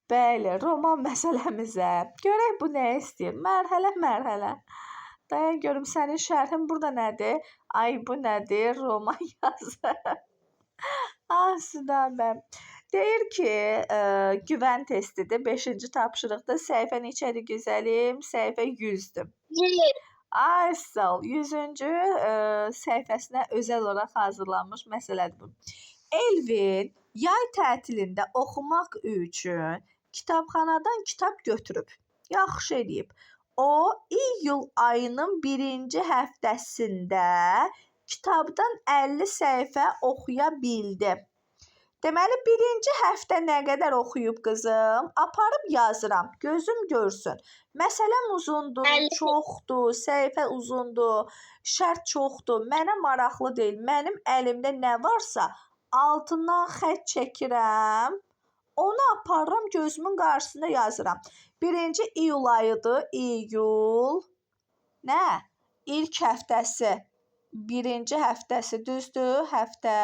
Bəli, roman məsələmizə. Görək bu nə istəyir? Mərhələ. Dayan görüm sənin şərhin burada nədir? Ay bu nədir? Roman yazı. Südabəm. Deyir ki, güvən testidir. 5-ci tapşırıqda səhifə neçədir gözəlim? Səhifə 100-dür. Ay sağ ol. 100-cü səhifəsinə özəl olaraq hazırlanmış məsələdir bu. Elvin yay tətilində oxumaq üçün kitabxanadan kitab götürüb. Yaxşı eləyib. O, iyul ayının 1-ci həftəsində kitabdan 50 səhifə oxuya bildi. Deməli, 1-ci həftə nə qədər oxuyub qızım? Aparıb yazıram. Gözüm görsün. Məsələm uzundur, çoxdur, səhifə uzundur, şərt çoxdur. Mənə maraqlı deyil. Mənim əlimdə nə varsa altından xətt çəkirəm. Onu aparıram, gözümün qarşısında yazıram. 1-ci iyul ayıdır. İyul. Nə? İlk həftəsi. 1-ci həftəsi düzdür? Həftə.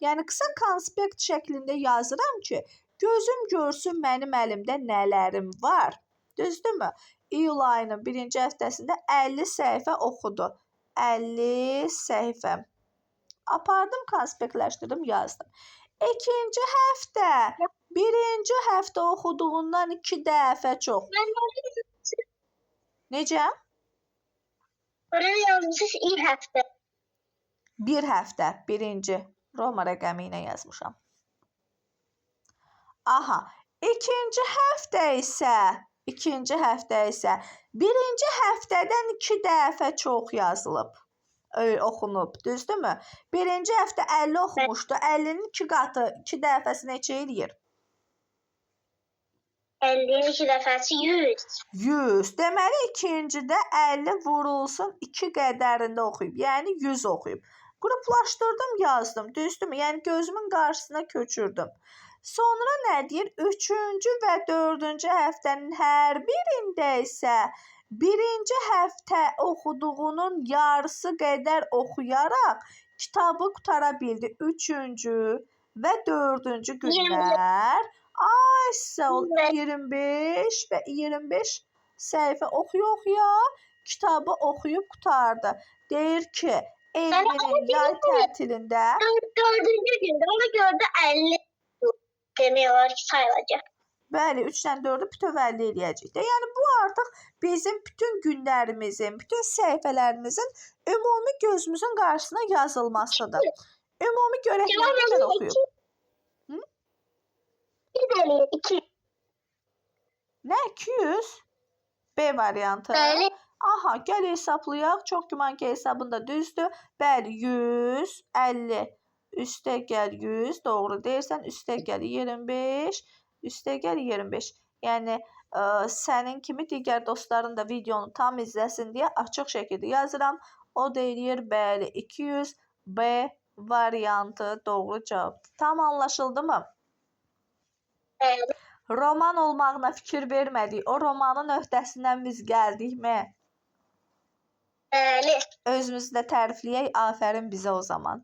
Yəni qısa konspekt şəklində yazıram ki, gözüm görsün mənim əlimdə nələrim var. Düzdürmü? İyul ayının 1-ci həftəsində 50 səhifə oxudu. 50 səhifə. Apardım, konspektləşdirdim, yazdım. 2-ci həftə 1-ci həftə oxuduğundan 2 dəfə çox. Necə? Oraya yazmışsınız ilk həftə. Bir həftə, 1-ci. Roma rəqəmi ilə yazmışam. Aha, ikinci həftə isə 1-ci həftədən 2 dəfə çox yazılıb. Oxunub, düzdürmü? 1-ci həftə 50 oxumuşdu. 50-nin 2 qatı, 2 dəfəsi neçə eləyir? 50-nin 2 dəfəsi 100. 100. Deməli, ikincidə 50 vurulsun 2 qədərində oxuyub. Yəni 100 oxuyub. Qruplaşdırdım, yazdım. Düzdürmü? Yəni gözümün qarşısına köçürdüm. Sonra nə deyir? 3-cü və 4-cü həftənin hər birində isə 1-ci həftə oxuduğunun yarısı qədər oxuyaraq kitabı qutara bildi. 3-cü və 4-cü günlər. Ay sağ ol. 25 və 25 səhifə oxuya kitabı oxuyub qutardı. Deyir ki, Elvinin yay tətilində 4-cü gündə ona görə də 50 demək olar ki, sayılacaq. Bəli, 3-dən 4-ü bütöv 50 eləyəcək də. Yəni bu artıq bizim bütün günlərimizin, bütün səhifələrimizin ümumi gözümüzün qarşısına yazılmasıdır. Ümumi görək nə qədər oxuyub. 2. Nə? 200? B variantı. Bəli. Aha, gəl hesablayaq. Çox güman ki, hesabında düzdür. Bəli, 100, 50. Üstə gəl 100. Doğru deyirsən. Üstə gəl 25. Üstə gəl 25. Yəni, sənin kimi digər dostların da videonu tam izləsin deyə açıq şəkildə yazıram. O da eləyir, bəli, 200. B variantı doğru cavabdır. Tam anlaşıldı mı? Bəli. Roman olmağına fikir vermədik. O romanın öhdəsindən biz gəldikmi? Bəli. Özümüzü də tərifləyək. Afərin bizə o zaman.